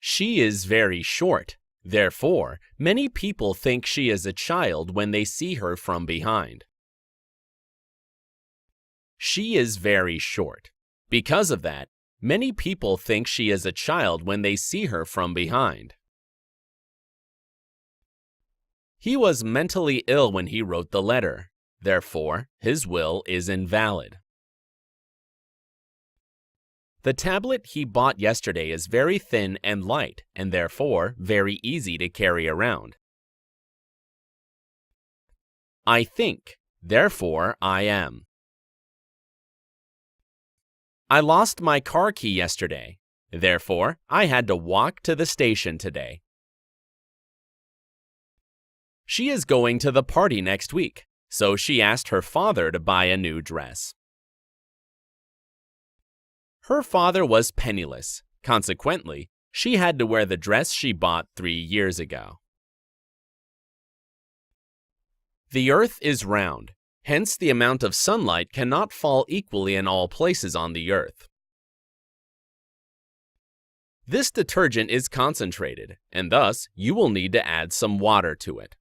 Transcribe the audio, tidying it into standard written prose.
She is very short. Therefore, many people think she is a child when they see her from behind. She is very short. Because of that, many people think she is a child when they see her from behind. He was mentally ill when he wrote the letter. Therefore, his will is invalid. The tablet he bought yesterday is very thin and light, and therefore very easy to carry around. I think, therefore I am. I lost my car key yesterday. Therefore, I had to walk to the station today. She is going to the party next week, so she asked her father to buy a new dress. Her father was penniless. Consequently, she had to wear the dress she bought 3 years ago. The earth is round. Hence, the amount of sunlight cannot fall equally in all places on the earth. This detergent is concentrated, and thus you will need to add some water to it.